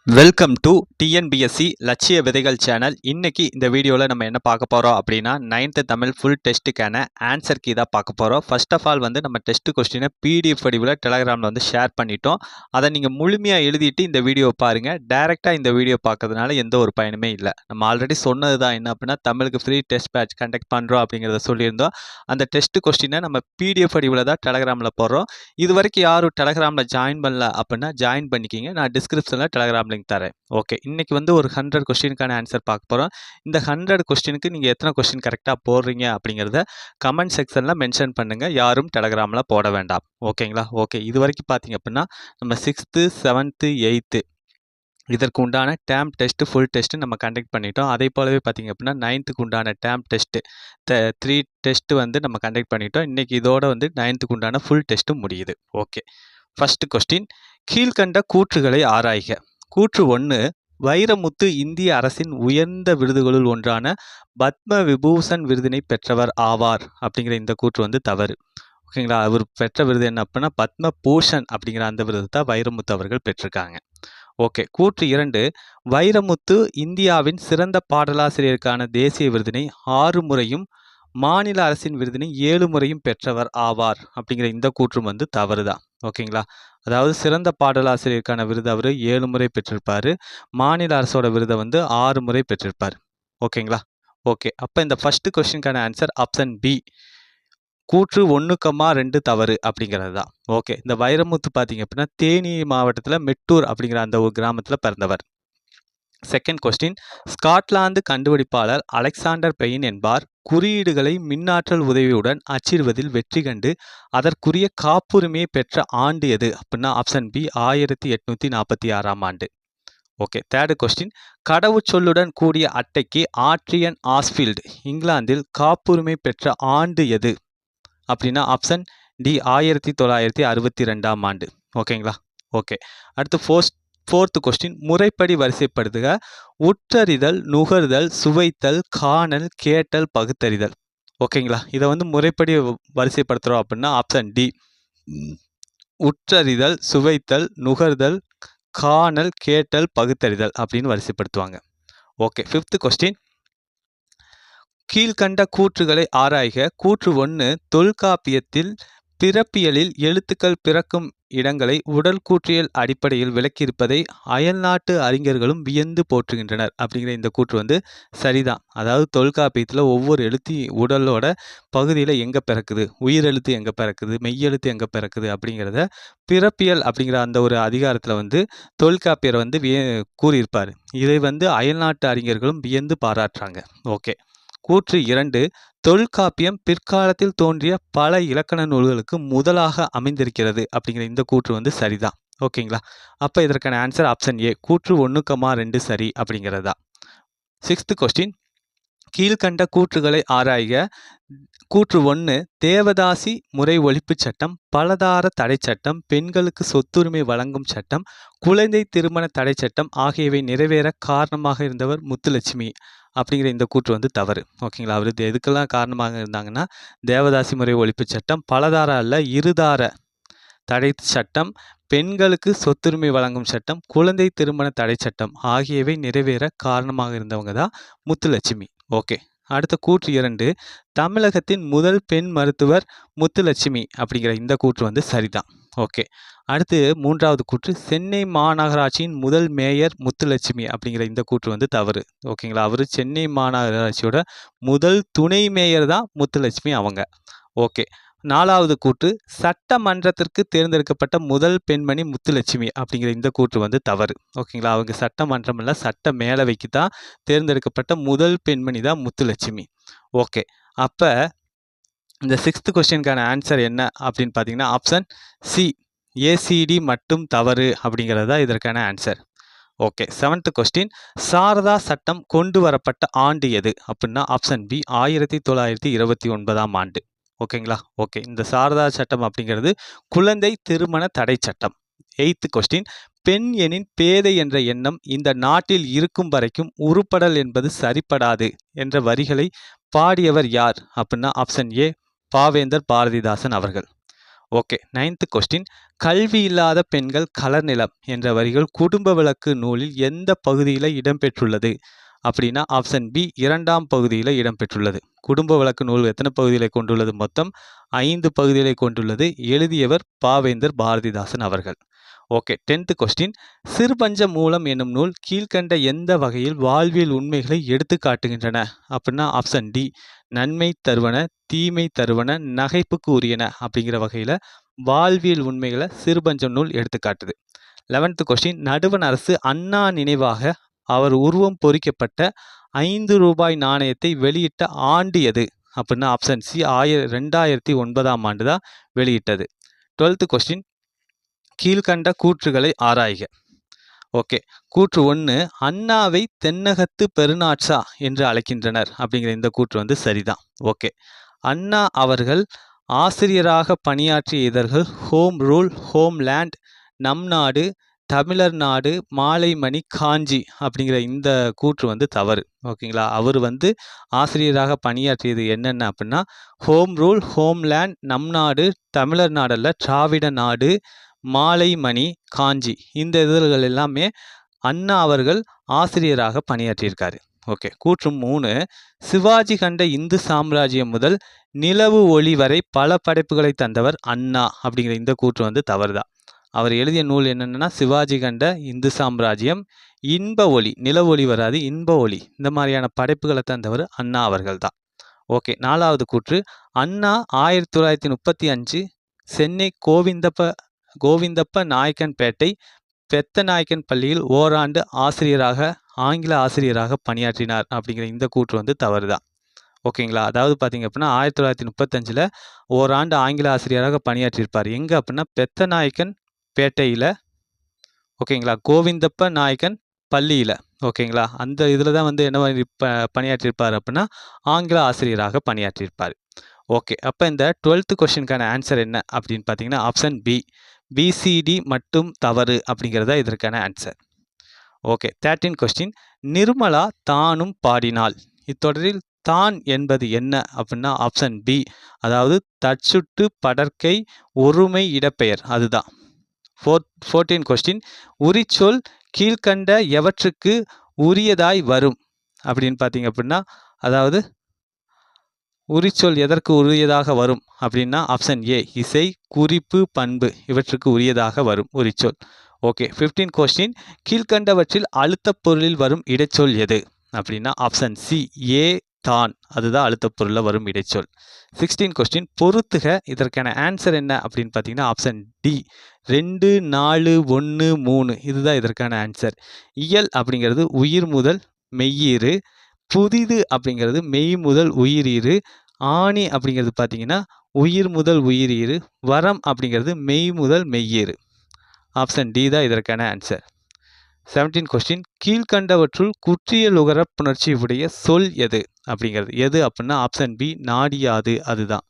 Welcome to TNPSC லட்சிய விதைகள் channel. இன்னைக்கு இந்த வீடியோவில் நம்ம என்ன பார்க்க போகிறோம் அப்படின்னா 9th தமிழ் ஃபுல் டெஸ்ட்டுக்கான ஆன்சர் கீ தான் பார்க்க போகிறோம். ஃபர்ஸ்ட் ஆஃப் ஆல் நம்ம டெஸ்ட் கொஸ்டினை பிடிஎஃப் வடிவில் டெலகிராமில் ஷேர் பண்ணிட்டோம். அதை நீங்கள் முழுமையாக எழுதிட்டு இந்த வீடியோவை பாருங்கள். டைரெக்டாக இந்த வீடியோ பார்க்கறதுனால எந்த ஒரு பயனுமே இல்லை. நம்ம ஆல்ரெடி சொன்னது தான் என்ன அப்படின்னா தமிழுக்கு ஃப்ரீ டெஸ்ட் பேட்ச் கண்டக்ட் பண்ணுறோம் அப்படிங்கிறத சொல்லியிருந்தோம். அந்த டெஸ்ட் கொஸ்டினை நம்ம பிடிஎஃப் வடிவில் தான் டெலகிராமில் போடுறோம். இது வரைக்கும் யாரும் டெலகிராமில் ஜாயின் பண்ணல அப்படின்னா ஜாயின் பண்ணிக்கிங்க. நான் டிஸ்கிரிப்ஷனில் டெலகிராம் லிங்க் தரேன். ஓகே, இன்னைக்கு ஒரு 100 கொஸ்டினுக்கான ஆன்சர் பார்க்க போகிறோம். இந்த 100 கொஸ்டினுக்கு நீங்கள் எத்தனை கொஸ்டின் கரெக்டாக போடுறீங்க அப்படிங்கிறத கமெண்ட் செக்ஷனில் மென்ஷன் பண்ணுங்கள். யாரும் டெலகிராமில் போட வேண்டாம். ஓகேங்களா? ஓகே, இது வரைக்கும் பார்த்தீங்க அப்படின்னா நம்ம 6th 7th 8th இதற்கு உண்டான டேம் டெஸ்ட்டு ஃபுல் டெஸ்ட்டு நம்ம கண்டக்ட் பண்ணிட்டோம். அதே போலவே பார்த்தீங்க அப்படின்னா 9th உண்டான டேம் டெஸ்ட்டு 3 டெஸ்ட்டு நம்ம கண்டக்ட் பண்ணிட்டோம். இன்றைக்கி இதோட 9th உண்டான ஃபுல் டெஸ்ட்டு முடியுது. ஓகே, ஃபஸ்ட்டு கொஸ்டின், கீழ்கண்ட கூற்றுகளை ஆராய்க. கூற்று 1, வைரமுத்து இந்திய அரசின் உயர்ந்த விருதுகளுள் ஒன்றான பத்ம விபூஷன் விருதினை பெற்றவர் ஆவார் அப்படிங்கிற இந்த கூற்று தவறு. ஓகேங்களா? அவர் பெற்ற விருது என்ன அப்படின்னா பத்ம பூஷன் அப்படிங்கிற அந்த விருது தான் வைரமுத்து அவர்கள் பெற்றிருக்காங்க. ஓகே, கூற்று 2, வைரமுத்து இந்தியாவின் சிறந்த பாடலாசிரியருக்கான தேசிய விருதினை 6 முறையும் மாநில அரசின் விருதினை 7 முறையும் பெற்றவர் ஆவார் அப்படிங்கிற இந்த கூற்றும் தவறு தான். ஓகேங்களா? அதாவது சிறந்த பாடலாசிரியருக்கான விருது அவர் 7 முறை பெற்றிருப்பார். மாநில அரசோட விருதை 6 முறை பெற்றிருப்பார். ஓகேங்களா? ஓகே, அப்போ இந்த ஃபர்ஸ்ட் கொஸ்டினுக்கான ஆன்சர் ஆப்ஷன் பி, கூற்று 1,2 தவறு அப்படிங்கிறது தான். ஓகே, இந்த வைரமுத்து பார்த்தீங்க அப்படின்னா தேனி மாவட்டத்தில் மெட்டூர் அப்படிங்கிற அந்த ஒரு கிராமத்தில் பிறந்தவர். செகண்ட் கொஸ்டின், ஸ்காட்லாந்து கண்டுபிடிப்பாளர் அலெக்சாண்டர் பெயின் என்பார் குறியீடுகளை மின்னாற்றல் உதவியுடன் அச்சிடுவதில் வெற்றி கண்டு அதற்குரிய காப்புரிமையை பெற்ற ஆண்டு எது அப்படின்னா ஆப்ஷன் பி 1846ஆம் ஆண்டு. ஓகே, தேர்டு கொஸ்டின், கடவுச்சொல்லுடன் கூடிய அட்டைக்கு ஆட்ரியன் ஆஸ்ஃபீல்டு இங்கிலாந்தில் காப்புரிமை பெற்ற ஆண்டு எது அப்படின்னா ஆப்ஷன் டி 1962ஆம் ஆண்டு. ஓகேங்களா? ஓகே, அடுத்து ஃபோர்த்து கொஸ்டின், முறைப்படி வரிசைப்படுத்துக. உற்றறிதல், நுகர்தல், சுவைத்தல், காணல், கேட்டல், பகுத்தறிதல். ஓகேங்களா? இதை முறைப்படி வரிசைப்படுத்துகிறோம் அப்படின்னா ஆப்ஷன் டி, உற்றறிதல், சுவைத்தல், நுகர்தல், காணல், கேட்டல், பகுத்தறிதல் அப்படின்னு வரிசைப்படுத்துவாங்க. ஓகே, ஃபிஃப்த் கொஸ்டின், கீழ்கண்ட கூற்றுகளை ஆராய்க. கூற்று 1, தொல்காப்பியத்தில் பிறப்பியலில் எழுத்துக்கள் பிறக்கும் இடங்களை உடல் கூற்றியல் அடிப்படையில் விளக்கியிருப்பதை அயல்நாட்டு அறிஞர்களும் வியந்து போற்றுகின்றனர் அப்படிங்கிற இந்த கூற்று சரிதான். அதாவது தொல்காப்பியத்தில் ஒவ்வொரு எழுத்து உடலோட பகுதியில் எங்கே பிறக்குது, உயிரெழுத்து எங்கே பிறக்குது, மெய்யெழுத்து எங்கே பிறக்குது அப்படிங்கிறத பிறப்பியல் அப்படிங்கிற அந்த ஒரு அதிகாரத்தில் தொல்காப்பியர் கூறியிருப்பார். இதை அயல்நாட்டு அறிஞர்களும் வியந்து பாராட்டுறாங்க. ஓகே, கூற்று 2, தொல்காப்பியம் பிற்காலத்தில் தோன்றிய பல இலக்கண நூல்களுக்கு முதலாக அமைந்திருக்கிறது அப்படிங்கிற இந்த கூற்று சரிதான். ஓகேங்களா? அப்போ இதற்கான ஆன்சர் ஆப்ஷன் ஏ, கூற்று 1,2 சரி அப்படிங்கிறதா. சிக்ஸ்த் கொஸ்டின், கீழ்கண்ட கூற்றுகளை ஆராய்க. கூற்று 1, தேவதாசி முறை ஒழிப்பு சட்டம், பலதார தடை சட்டம், பெண்களுக்கு சொத்துரிமை வழங்கும் சட்டம், குழந்தை திருமண தடை சட்டம் ஆகியவை நிறைவேற காரணமாக இருந்தவர் முத்துலட்சுமி அப்படிங்கிற இந்த கூற்று தவறு. ஓகேங்களா? அவர் எதுக்கெல்லாம் காரணமாக இருந்தாங்கன்னா தேவதாசி முறை ஒழிப்பு சட்டம், பலதார அல்ல இருதார தடை சட்டம், பெண்களுக்கு சொத்துரிமை வழங்கும் சட்டம், குழந்தை திருமண தடை சட்டம் ஆகியவை நிறைவேற காரணமாக இருந்தவங்க தான் முத்துலட்சுமி. ஓகே, அடுத்த கூற்று 2, தமிழகத்தின் முதல் பெண் மருத்துவர் முத்துலட்சுமி அப்படிங்கிற இந்த கூற்று சரிதான். ஓகே, அடுத்து மூன்றாவது கூற்று, சென்னை மாநகராட்சியின் முதல் மேயர் முத்துலட்சுமி அப்படிங்கிற இந்த கூற்று தவறு. ஓகேங்களா? அவர் சென்னை மாநகராட்சியோட முதல் துணை மேயர் தான் முத்துலட்சுமி அவங்க. ஓகே, நாலாவது கூற்று, சட்டமன்றத்திற்கு தேர்ந்தெடுக்கப்பட்ட முதல் பெண்மணி முத்துலட்சுமி அப்படிங்கிற இந்த கூற்று தவறு. ஓகேங்களா? அவங்க சட்டமன்றம் இல்லை, சட்ட மேலவைக்கு தான் தேர்ந்தெடுக்கப்பட்ட முதல் பெண்மணி தான் முத்துலட்சுமி. ஓகே, அப்போ இந்த சிக்ஸ்த் கொஸ்டினுக்கான ஆன்சர் என்ன அப்படின்னு பார்த்தீங்கன்னா ஆப்ஷன் சி, ஏசிடி மட்டும் தவறு அப்படிங்கிறது தான் இதற்கான answer. Okay, seventh question, Sarda சட்டம் கொண்டு வரப்பட்ட ஆண்டு எது அப்படின்னா ஆப்ஷன் பி 1929ஆம் ஆண்டு. ஓகேங்களா? ஓகே, இந்த சாரதா சட்டம் அப்படிங்கிறது குழந்தை திருமண தடை சட்டம். எய்த் கொஸ்டின், பெண் எனின் பேதை என்ற எண்ணம் இந்த நாட்டில் இருக்கும் வரைக்கும் உருப்படல் என்பது சரிப்படாது என்ற வரிகளை பாடியவர் யார் அப்படின்னா ஆப்ஷன் ஏ பாவேந்தர் பாரதிதாசன் அவர்கள். Okay, 9th question. கல்வி இல்லாத பெண்கள் கலர் நிலம் என்ற வரிகள் குடும்ப விளக்கு நூலில் எந்த பகுதியில் இடம்பெற்றுள்ளது அப்படின்னா ஆப்ஷன் பி 2ஆம் பகுதியில் இடம்பெற்றுள்ளது. குடும்ப விளக்கு நூல் எத்தனை பகுதிகளை கொண்டுள்ளது? மொத்தம் 5 பகுதிகளை கொண்டுள்ளது. எழுதியவர் பாவேந்தர் பாரதிதாசன் அவர்கள். Okay, 10th question. சிறுபஞ்ச மூலம் என்னும் நூல் கீழ்கண்ட எந்த வகையில் வாழ்வியல் உண்மைகளை எடுத்து காட்டுகின்றன அப்படின்னா ஆப்ஷன் டி நன்மை தருவன, தீமை தருவன, நகைப்புக்கு உரியன அப்படிங்கிற வகையில் வாழ்வியல் உண்மைகளை சிறுபஞ்ச நூல் எடுத்துக்காட்டுது. 11th question. நடுவண் அரசு அண்ணா நினைவாக அவர் உருவம் பொறிக்கப்பட்ட 5 ரூபாய் நாணயத்தை வெளியிட்ட ஆண்டு எது அப்படின்னா ஆப்ஷன் சி 2009ஆம் ஆண்டு தான் வெளியிட்டது. 12th question. கீழ்கண்ட கூற்றுகளை ஆராய்க. ஓகே, கூற்று 1, அண்ணாவை தென்னகத்து பெருநாட்சா என்று அழைக்கின்றனர் அப்படிங்கிற இந்த கூற்று வந்து சரிதான். ஓகே, அண்ணா அவர்கள் ஆசிரியராக பணியாற்றிய இதழ்கள் ஹோம் ரூல், ஹோம் லேண்ட், நம் நாடு, தமிழர் நாடு, மாலைமணி, காஞ்சி அப்படிங்கிற இந்த கூற்று வந்து தவறு. ஓகேங்களா, அவர் வந்து ஆசிரியராக பணியாற்றியது என்னென்ன அப்படின்னா ஹோம் ரூல், ஹோம் லேண்ட், நம் நாடு, தமிழர் நாடல்ல திராவிட நாடு, மாலைமணி, காஞ்சி இந்த இதழ்கள் எல்லாமே அண்ணா அவர்கள் ஆசிரியராக பணியாற்றியிருக்காரு. ஓகே, கூற்று 3, சிவாஜி கண்ட இந்து சாம்ராஜ்யம் முதல் நிலவு ஒளி வரை பல படைப்புகளை தந்தவர் அண்ணா அப்படிங்கிற இந்த கூற்று வந்து தவறுதான். அவர் எழுதிய நூல் என்னென்னா சிவாஜி கண்ட இந்து சாம்ராஜ்யம், இன்ப ஒளி, நிலவு ஒளி வராது, இன்ப ஒளி, இந்த மாதிரியான படைப்புகளை தந்தவர் அண்ணா அவர்கள் தான். ஓகே, 4வது கூற்று. அண்ணா 1935 சென்னை கோவிந்தப்ப நாயக்கன்பேட்டை பெத்தநாயக்கன் பள்ளியில் ஓராண்டு ஆங்கில ஆசிரியராக பணியாற்றினார் அப்படிங்கிற இந்த கூற்று வந்து தவறுதான். ஓகேங்களா, அதாவது பார்த்தீங்க அப்படின்னா 1935 ஓராண்டு ஆங்கில ஆசிரியராக பணியாற்றியிருப்பார். எங்கே அப்படின்னா பெத்தநாயக்கன் பேட்டையில், ஓகேங்களா, கோவிந்தப்ப நாயக்கன் பள்ளியில், ஓகேங்களா, அந்த இதில் தான் வந்து என்ன பணியாற்றியிருப்பார் அப்படின்னா ஆங்கில ஆசிரியராக பணியாற்றியிருப்பார். ஓகே, அப்போ இந்த 12th கொஸ்டினுக்கான ஆன்சர் என்ன அப்படின்னு பார்த்தீங்கன்னா ஆப்ஷன் பி பிசிடி மட்டும் தவறு அப்படிங்கிறதா இதற்கான ஆன்சர். Okay, 13 question. நிர்மலா தானும் பாடினாள் இத்தொடரில் தான் என்பது என்ன அப்படின்னா ஆப்ஷன் பி அதாவது தற்சுட்டு படற்கை ஒருமை இடப்பெயர், அதுதான். 14 கொஸ்டின். உரிச்சொல் கீழ்கண்ட எவற்றுக்கு உரியதாய் வரும் அப்படின்னு பார்த்தீங்க அப்படின்னா அதாவது உரிச்சொல் எதற்கு உரியதாக வரும் அப்படின்னா ஆப்ஷன் ஏ இசை, குறிப்பு, பண்பு இவற்றுக்கு உரியதாக வரும் உரிச்சொல். Okay, 15 question. கீழ்கண்டவற்றில் அழுத்த பொருளில் வரும் இடைச்சொல் எது அப்படின்னா ஆப்ஷன் சி ஏ தான், அதுதான் அழுத்த பொருளில் வரும் இடைச்சொல். 16 கொஸ்டின். பொறுத்துக இதற்கான ஆன்சர் என்ன அப்படின்னு பார்த்தீங்கன்னா ஆப்ஷன் டி 2, 4, 1, 3 இதுதான் இதற்கான ஆன்சர். இயல் அப்படிங்கிறது உயிர் முதல் மெய்யீறு, புதிது அப்படிங்கிறது மெய் முதல் உயிரீறு, ஆணி அப்படிங்கிறது பார்த்தீங்கன்னா உயிர் முதல் உயிரீறு, வரம் அப்படிங்கிறது மெய் முதல் மெய்யீறு. ஆப்ஷன் டி தான் இதற்கான ஆன்சர். 17 கொஸ்டின். கீழ்கண்டவற்றுள் குற்றியலுகர புணர்ச்சி உடைய சொல் எது அப்படிங்கிறது எது அப்படின்னா ஆப்ஷன் பி நாடியாது, அதுதான்.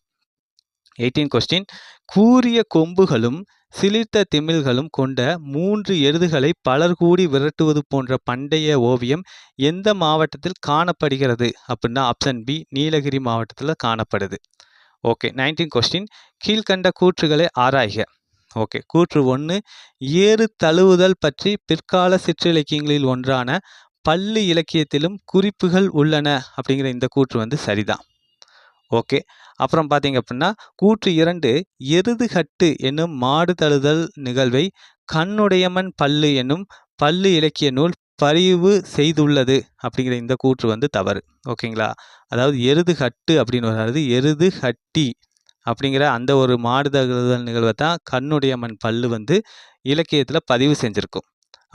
18 கொஸ்டின். கூரிய கொம்புகளும் சிலிர்த்த திமில்களும் கொண்ட 3 எருதுகளை பலர் கூடி விரட்டுவது போன்ற பண்டைய ஓவியம் எந்த மாவட்டத்தில் காணப்படுகிறது அப்படின்னா ஆப்ஷன் பி நீலகிரி மாவட்டத்தில் காணப்படுது. Okay, 19 question. கீழ்கண்ட கூற்றுகளை ஆராய்க. ஓகே, கூற்று 1, ஏறு தழுவுதல் பற்றி பிற்கால சிற்றிலக்கியங்களில் ஒன்றான பள்ளி இலக்கியத்திலும் குறிப்புகள் உள்ளன அப்படிங்கிற இந்த கூற்று வந்து சரிதான். ஓகே, அப்புறம் பார்த்தீங்க அப்படின்னா கூற்று 2, எருதுகட்டு என்னும் மாடு தழுதல் நிகழ்வை கண்ணுடையமன் பல்லு என்னும் பள்ளு இலக்கிய நூல் பதிவு செய்துள்ளது அப்படிங்கிற இந்த கூற்று வந்து தவறு. ஓகேங்களா, அதாவது எருதுகட்டு அப்படின்னு வராது, எருது ஹட்டி அப்படிங்கிற அந்த ஒரு மாடு தழுதல் நிகழ்வை தான் கண்ணுடையமன் பல்லு வந்து இலக்கியத்தில் பதிவு செஞ்சுருக்கும்.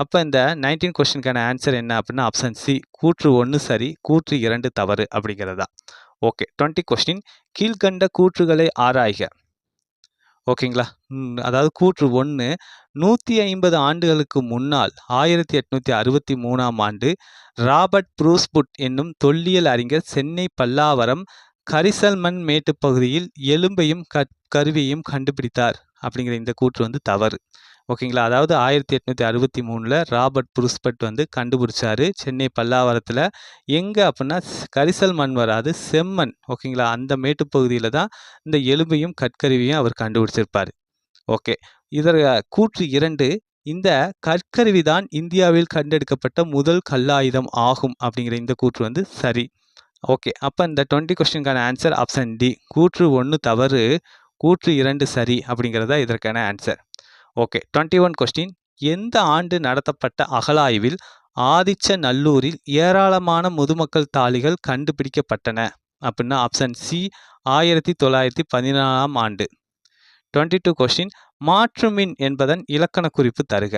அப்போ இந்த 19 கொஸ்டினுக்கான ஆன்சர் என்ன அப்படின்னா ஆப்ஷன் சி கூற்று 1 சரி, கூற்று 2 தவறு அப்படிங்கிறதா. Okay, 20 question. கீழ்கண்ட கூற்றுகளை ஆராய்க. ஓகேங்களா, அதாவது கூற்று 1, 150 ஆண்டுகளுக்கு முன்னால் 1863ஆம் ஆண்டு ராபர்ட் ப்ரூஸ்புட் என்னும் தொல்லியல் அறிஞர் சென்னை பல்லாவரம் கரிசல் மண் மேட்டு பகுதியில் எலும்பையும் கருவியையும் கண்டுபிடித்தார் அப்படிங்கிற இந்த கூற்று வந்து தவறு. ஓகேங்களா, அதாவது 1863 ராபர்ட் புருஸ்பட் வந்து கண்டுபிடிச்சாரு சென்னை பல்லாவரத்தில். எங்கே அப்படின்னா கரிசல் மண் வராது, செம்மண். ஓகேங்களா, அந்த மேட்டுப்பகுதியில் தான் இந்த எலும்பையும் கற்கருவியும் அவர் கண்டுபிடிச்சிருப்பார். ஓகே. இதர் கூற்று 2 இந்த கற்கருவிதான் இந்தியாவில் கண்டெடுக்கப்பட்ட முதல் கல்லாயுதம் ஆகும் அப்படிங்கிற இந்த கூற்று வந்து சரி. ஓகே. அப்போ இந்த 20 கொஸ்டினுக்கான ஆன்சர் ஆப்ஷன் டி. கூற்று 1 தவறு, கூற்று 2 சரி அப்படிங்கிறது தான் இதற்கான ஆன்சர். ஓகே. 21 கொஸ்டின் எந்த ஆண்டு நடத்தப்பட்ட அகழாய்வில் ஆதிச்சநல்லூரில் ஏராளமான முதுமக்கள் தாழிகள் கண்டுபிடிக்கப்பட்டன அப்படின்னா ஆப்ஷன் சி 1914ஆம் ஆண்டு. 22 கொஸ்டின் மாற்றுமின் என்பதன் இலக்கண குறிப்பு தருக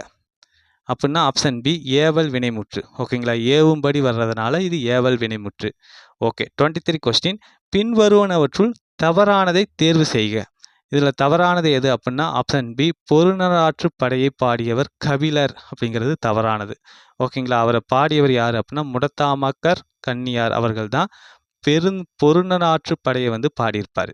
அப்படின்னா ஆப்ஷன் பி ஏவல் வினைமுற்று. ஓகேங்களா, ஏவும்படி வர்றதுனால இது ஏவல் வினைமுற்று. ஓகே. 23 கொஸ்டின் பின்வருவனவற்றுள் தவறானதை தேர்வு செய்க. இதில் தவறானது எது அப்படின்னா ஆப்ஷன் பி பொருநராற்று படையை பாடியவர் கபிலர் அப்படிங்கிறது தவறானது. ஓகேங்களா, அவரை பாடியவர் யார் அப்படின்னா முடத்தாமக்கர் கன்னியார் அவர்கள் தான் பொருநராற்று படையை வந்து பாடியிருப்பார்.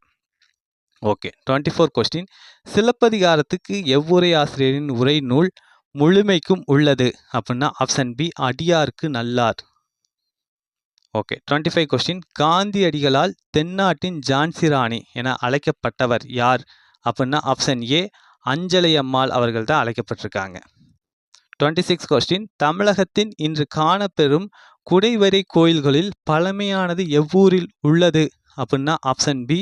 ஓகே. 24 கொஸ்டின் சிலப்பதிகாரத்துக்கு எவ்வுரை ஆசிரியரின் உரை நூல் முழுமைக்கும் உள்ளது அப்படின்னா ஆப்ஷன் பி அடியார்க்கு நல்லார். ஓகே. 25 கொஸ்டின் காந்தியடிகளால் தென்னாட்டின் ஜான்சி ராணி என அழைக்கப்பட்டவர் யார் அப்படின்னா ஆப்ஷன் ஏ அஞ்சலை அம்மாள் அவர்கள் தான் அழைக்கப்பட்டிருக்காங்க. 26 கொஸ்டின் தமிழகத்தின் இன்று காணப்பெறும் குடைவரை கோயில்களில் பழமையானது எவ்வூரில் உள்ளது அப்படின்னா ஆப்ஷன் பி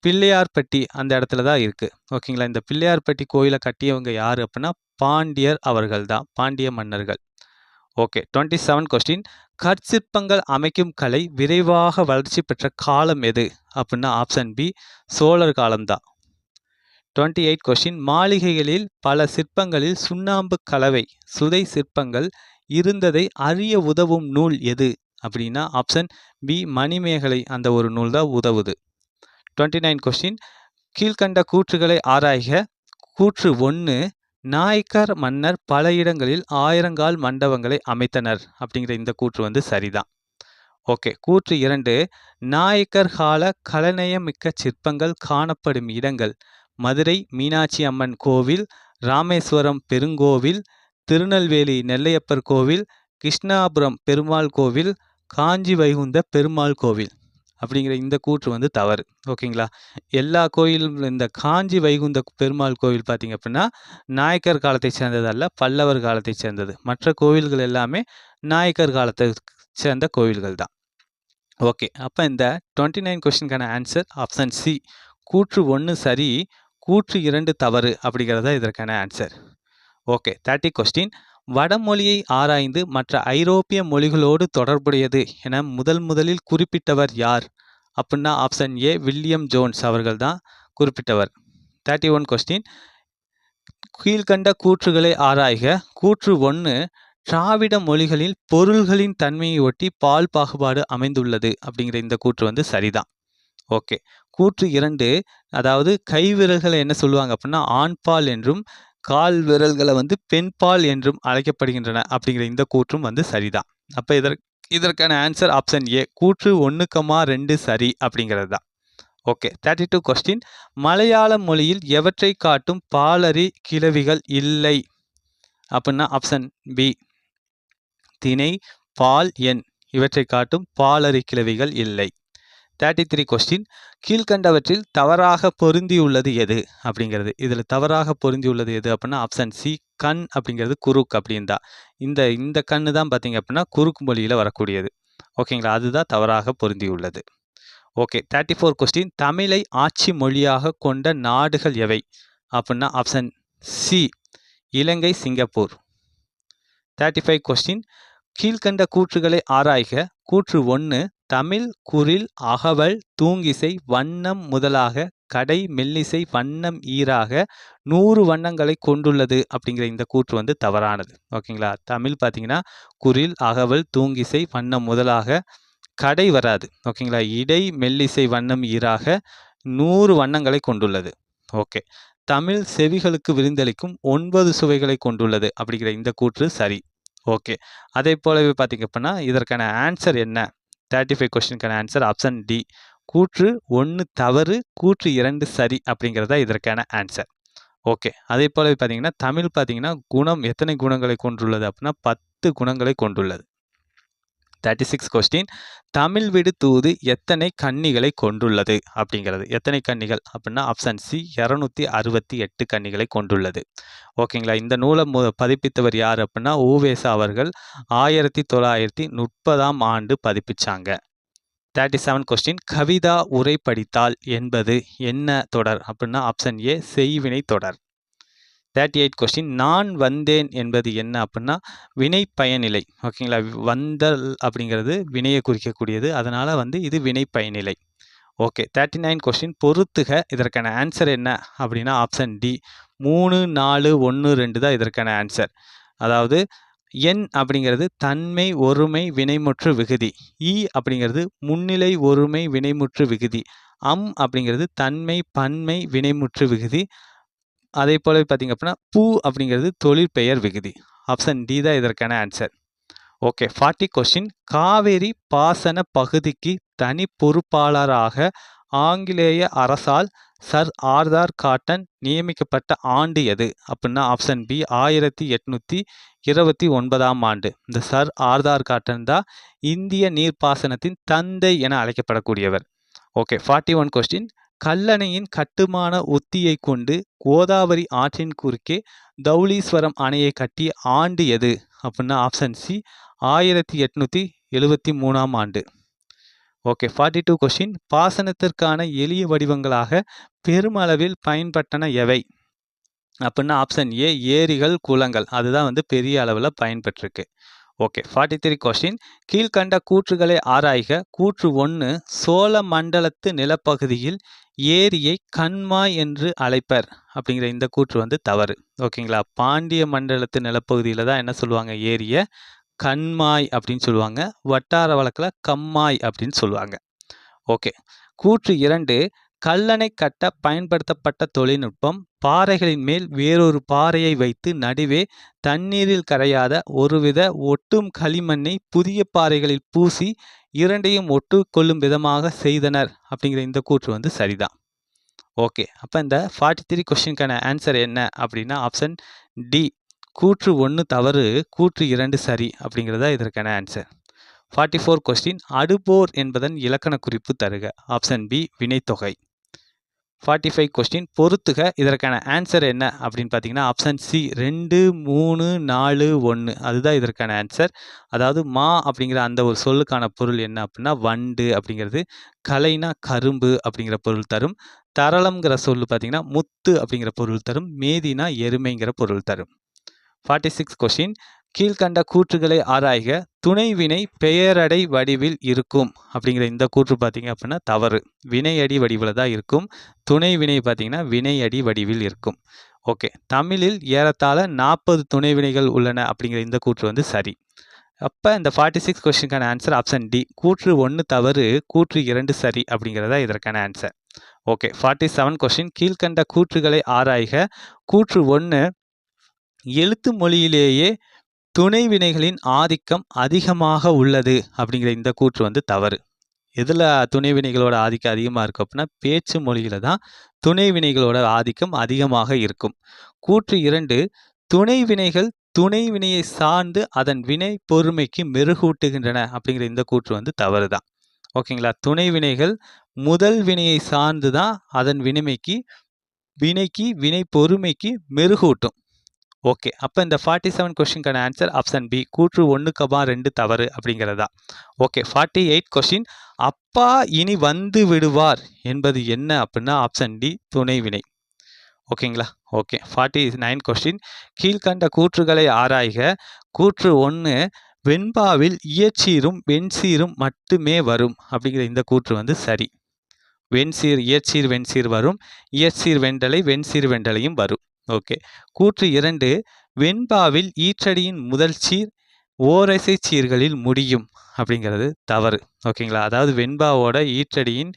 பிள்ளையார்பட்டி அந்த இடத்துல தான் இருக்குது. ஓகேங்களா, இந்த பிள்ளையார்பட்டி கோயிலை கட்டியவங்க யார் அப்படின்னா பாண்டியர் அவர்கள் தான், பாண்டிய மன்னர்கள். ஓகே. 27 கொஸ்டின் கற்சிற்பங்கள் அமைக்கும் கலை விரைவாக வளர்ச்சி பெற்ற காலம் எது அப்படின்னா ஆப்ஷன் பி சோழர் காலம்தான். 28 கொஸ்டின் மாளிகைகளில் பல சிற்பங்களில் சுண்ணாம்பு கலவை சுதை சிற்பங்கள் இருந்ததை அறிய உதவும் நூல் எது அப்படின்னா ஆப்ஷன் பி மணிமேகலை அந்த ஒரு நூல் தான் உதவுது. 29 கொஸ்டின் கீழ்கண்ட கூற்றுகளை ஆராய்க. கூற்று 1 நாயக்கர் மன்னர் பல இடங்களில் ஆயிரங்கால் மண்டபங்களை அமைத்தனர் அப்படிங்கிற இந்த கூற்று வந்து சரிதான். ஓகே. கூற்று 2 நாயக்கர் கால கலைநயமிக்க சிற்பங்கள் காணப்படும் இடங்கள் மதுரை மீனாட்சி அம்மன் கோவில், ராமேஸ்வரம் பெருங்கோவில், திருநெல்வேலி நெல்லையப்பர் கோவில், கிருஷ்ணாபுரம் பெருமாள் கோவில், காஞ்சி வைகுந்த பெருமாள் கோவில் அப்படிங்கிற இந்த கூற்று வந்து தவறு. ஓகேங்களா, எல்லா கோயிலும் இந்த காஞ்சி வைகுந்த பெருமாள் கோவில் பார்த்திங்க அப்படின்னா நாயக்கர் காலத்தை சேர்ந்தது அல்ல, பல்லவர் காலத்தை சேர்ந்தது. மற்ற கோவில்கள் எல்லாமே நாயக்கர் காலத்தை சேர்ந்த கோவில்கள் தான். ஓகே. அப்போ இந்த 29 கொஸ்டினுக்கான ஆன்சர் ஆப்ஷன் சி கூற்று 1 சரி, கூற்று 2 தவறு அப்படிங்கிறதா இதற்கான ஆன்சர். ஓகே. 30 கொஸ்டின் வடமொழியை ஆராய்ந்து மற்ற ஐரோப்பிய மொழிகளோடு தொடர்புடையது என முதலில் குறிப்பிட்டவர் யார் அப்படின்னா ஆப்ஷன் ஏ வில்லியம் ஜோன்ஸ் அவர்கள் தான் குறிப்பிட்டவர். 31 கொஸ்டின் கீழ்கண்ட கூற்றுகளை ஆராய்க. கூற்று 1 திராவிட மொழிகளில் பொருள்களின் தன்மையை ஒட்டி பால் பாகுபாடு அமைந்துள்ளது அப்படிங்கிற இந்த கூற்று வந்து சரிதான். ஓகே. கூற்று 2 அதாவது கை விரல்களை என்ன சொல்லுவாங்க அப்படின்னா ஆண்பால் என்றும் கால் விரல்களை வந்து பெண்பால் என்றும் அழைக்கப்படுகின்றன அப்படிங்கிற இந்த கூற்றும் வந்து சரிதான். அப்போ இதற்கான ஆன்சர் ஆப்ஷன் ஏ கூற்று 1,2 சரி அப்படிங்கிறது தான். ஓகே. 32 கொஸ்டின் மலையாள மொழியில் எவற்றை காட்டும் பாலரி கிளவிகள் இல்லை அப்படின்னா ஆப்ஷன் பி திணை பால் எண் இவற்றை காட்டும் பாலரி கிளவிகள் இல்லை. 33 கொஸ்டின் கீழ்கண்டவற்றில் தவறாக பொருந்தியுள்ளது எது அப்படிங்கிறது. இதில் தவறாக பொருந்தியுள்ளது எது அப்படின்னா ஆப்ஷன் சி கண் அப்படிங்கிறது குறுக் அப்படின்னு தான். இந்த கண்ணு தான் பார்த்தீங்க அப்படின்னா குறுக்கு மொழியில் வரக்கூடியது. ஓகேங்களா, அதுதான் தவறாக பொருந்தியுள்ளது. ஓகே. 34 கொஸ்டின் தமிழை ஆட்சி மொழியாக கொண்ட நாடுகள் எவை அப்படின்னா ஆப்ஷன் சி இலங்கை சிங்கப்பூர். 35 கொஸ்டின் கீழ்கண்ட கூற்றுகளை ஆராய்க. கூற்று 1 தமிழ் குறில் அகவல் தூங்கிசை வண்ணம் முதலாக கடை மெல்லிசை வண்ணம் ஈராக 100 வண்ணங்களை கொண்டுள்ளது அப்படிங்கிற இந்த கூற்று வந்து தவறானது. ஓகேங்களா, தமிழ் பார்த்தீங்கன்னா குறில் அகவல் தூங்கிசை வண்ணம் முதலாக கடை வராது. ஓகேங்களா, இடை மெல்லிசை வண்ணம் ஈராக 100 வண்ணங்களை கொண்டுள்ளது. ஓகே. தமிழ் செவிகளுக்கு விருந்தளிக்கும் 9 சுவைகளை கொண்டுள்ளது அப்படிங்கிற இந்த கூற்று சரி. ஓகே. அதே போலவே பார்த்தீங்க அப்படின்னா இதற்கான ஆன்சர் என்ன? 35 கொஸ்டினுக்கான ஆன்சர் ஆப்ஷன் டி கூற்று 1 தவறு, கூற்று 2 சரி அப்படிங்கிறதா இதற்கான ஆன்சர். ஓகே. அதே போலவே பார்த்தீங்கன்னா தமிழ் பார்த்தீங்கன்னா குணம் எத்தனை குணங்களை கொண்டுள்ளது அப்படின்னா 10 குணங்களை கொண்டுள்ளது. 36 கொஸ்டின் தமிழ் விடு தூது எத்தனை கன்னிகளை கொண்டுள்ளது அப்படிங்கிறது. எத்தனை கன்னிகள் அப்படின்னா ஆப்ஷன் சி 268 கன்னிகளை கொண்டுள்ளது. ஓகேங்களா. இந்த நூலை பதிப்பித்தவர் யார் அப்படின்னா ஊவேசா அவர்கள் 1930ஆம் ஆண்டு பதிப்பிச்சாங்க. 37 கொஸ்டின் கவிதா உரை படித்தால் என்பது என்ன தொடர் அப்படின்னா ஆப்ஷன் ஏ செய்வினை தொடர். 38 கொஸ்டின் நான் வந்தேன் என்பது என்ன அப்படின்னா வினை பயனிலை. ஓகேங்களா. வந்தல் அப்படிங்கிறது வினையை குறிக்கக்கூடியது, அதனால் இது வினை பயனிலை. ஓகே. 39 கொஸ்டின் பொறுத்துக இதற்கான ஆன்சர் என்ன அப்படின்னா ஆப்ஷன் டி 3 4 1 2 தான் இதற்கான ஆன்சர். அதாவது என் அப்படிங்கிறது தன்மை ஒருமை வினைமுற்று விகுதி, இ அப்படிங்கிறது முன்னிலை ஒருமை வினைமுற்று விகுதி, அப்படிங்கிறது தன்மை பன்மை வினைமுற்று விகுதி, அதே போல பார்த்தீங்க அப்படின்னா பூ அப்படிங்கிறது தொழிற்பெயர் விகுதி. ஆப்ஷன் டி தான் இதற்கான ஆன்சர். ஓகே. 40 கொஸ்டின் காவேரி பாசன பகுதிக்கு தனி பொறுப்பாளராக ஆங்கிலேய அரசால் சர் ஆர்தர் காட்டன் நியமிக்கப்பட்ட ஆண்டு எது அப்படின்னா ஆப்ஷன் பி 1829ஆம் ஆண்டு. இந்த சர் ஆர்தர் காட்டன் தான் இந்திய நீர்ப்பாசனத்தின் தந்தை என அழைக்கப்படக்கூடியவர். ஓகே. 41 கொஸ்டின் கல்லணையின் கட்டுமான உத்தியை கொண்டு கோதாவரி ஆற்றின் குறுக்கே தௌலீஸ்வரம் அணையை கட்டிய ஆண்டு எது அப்படின்னா ஆப்ஷன் சி 1873ஆம் ஆண்டு. ஓகே. 42 கொஸ்டின் பாசனத்திற்கான எளிய வடிவங்களாக பெருமளவில் பயன்பட்டன எவை அப்படின்னா ஆப்ஷன் ஏ ஏரிகள் குளங்கள், அதுதான் பெரிய அளவில் பயன்பெற்றிருக்கு. ஓகே. 43 கொஸ்டின் கீழ்கண்ட கூற்றுகளை ஆராய்க. கூற்று 1 சோழ மண்டலத்து நிலப்பகுதியில் ஏரியை கண்மாய் என்று அழைப்பர் அப்படிங்கிற இந்த கூற்று தவறு. ஓகேங்களா. பாண்டிய மண்டலத்து நிலப்பகுதியில் தான் என்ன சொல்லுவாங்க, ஏரியை கண்மாய் அப்படின்னு சொல்லுவாங்க, வட்டார வழக்கில் கம்மாய் அப்படின்னு சொல்லுவாங்க. ஓகே. கூற்று 2 கல்லணை கட்ட பயன்படுத்தப்பட்ட தொழில்நுட்பம் பாறைகளின் மேல் வேறொரு பாறையை வைத்து நடுவே தண்ணீரில் கரையாத ஒருவித ஒட்டும் களிமண்ணை புதிய பாறைகளில் பூசி இரண்டையும் ஒட்டு கொள்ளும் விதமாக செய்தனர் அப்படிங்கிற இந்த கூற்று சரிதான். ஓகே. அப்போ இந்த 43 கொஸ்டினுக்கான ஆன்சர் என்ன அப்படின்னா ஆப்ஷன் டி கூற்று 1 தவறு, கூற்று 2 சரி அப்படிங்கிறதா இதற்கான ஆன்சர். 44 கொஸ்டின் அடுபோர் என்பதன் இலக்கண குறிப்பு தருக. ஆப்ஷன் பி வினைத்தொகை. 45 கொஸ்டின் பொறுத்துக இதற்கான ஆன்சர் என்ன அப்படின்னு பார்த்தீங்கன்னா ஆப்ஷன் சி 2 3 4 1 அதுதான் இதற்கான ஆன்சர். அதாவது மா அப்படிங்கிற அந்த ஒரு சொல்லுக்கான பொருள் என்ன அப்படின்னா வண்டு அப்படிங்கிறது, கலைனா கரும்பு அப்படிங்கிற பொருள் தரும், தரளம்ங்கிற சொல்லு பார்த்தீங்கன்னா முத்து அப்படிங்கிற பொருள் தரும், மேதினா எருமைங்கிற பொருள் தரும். 46 கொஸ்டின் கீழ்கண்ட கூற்றுகளை ஆராய்க. துணைவினை பெயரடை வடிவில் இருக்கும் அப்படிங்கிற இந்த கூற்று பார்த்தீங்க அப்படின்னா தவறு. வினையடி வடிவில் தான் இருக்கும். துணைவினை பார்த்தீங்கன்னா வினையடி வடிவில் இருக்கும். ஓகே. தமிழில் ஏறத்தாழ 40 துணைவினைகள் உள்ளன அப்படிங்கிற இந்த கூற்று சரி. அப்போ இந்த 46 கொஸ்டினுக்கான ஆன்சர் ஆப்ஷன் டி கூற்று 1 தவறு, கூற்று 2 சரி அப்படிங்கிறதா இதற்கான ஆன்சர். ஓகே. 47 கொஸ்டின் கீழ்கண்ட கூற்றுகளை ஆராய்க. கூற்று 1 எழுத்து மொழியிலேயே துணை வினைகளின் ஆதிக்கம் அதிகமாக உள்ளது அப்படிங்கிற இந்த கூற்று தவறு. எதில் துணை வினைகளோட ஆதிக்கம் அதிகமாக இருக்கும் அப்படின்னா பேச்சு மொழியில தான் துணை வினைகளோட ஆதிக்கம் அதிகமாக இருக்கும். கூற்று 2 துணை வினைகள் துணை வினையை சார்ந்து அதன் வினை பொறுமைக்கு மெருகூட்டுகின்றன அப்படிங்கிற இந்த கூற்று தவறு தான். ஓகேங்களா. துணை வினைகள் முதல் வினையை சார்ந்து தான் அதன் வினைக்கு வினை பொறுமைக்கு மெருகூட்டும். ஓகே. அப்போ இந்த 47 கொஸ்டினுக்கான ஆன்சர் ஆப்ஷன் பி கூற்று 1, 2 தவறு அப்படிங்கிறதா. ஓகே. 48 கொஸ்டின் அப்பா இனி வந்து விடுவார் என்பது என்ன அப்படின்னா ஆப்ஷன் டி துணைவினை. ஓகேங்களா. ஓகே. 49 கொஸ்டின் கீழ்கண்ட கூற்றுகளை ஆராய்க. கூற்று 1 வெண்பாவில் இயற்சீரும் வெண்சீரும் மட்டுமே வரும் அப்படிங்கிற இந்த கூற்று சரி. வெண்சீர் இயற்சீர் வெண்சீர் வரும், இயற்சீர் வெண்டலை வெண்சீர் வெண்டலையும் வரும். ஓகே. கூற்று 2 வெண்பாவில் ஈற்றடியின் முதல் சீர் ஓரசை சீர்களில் முடியும் அப்படிங்கிறது தவறு. ஓகேங்களா. அதாவது வெண்பாவோட ஈற்றடியின்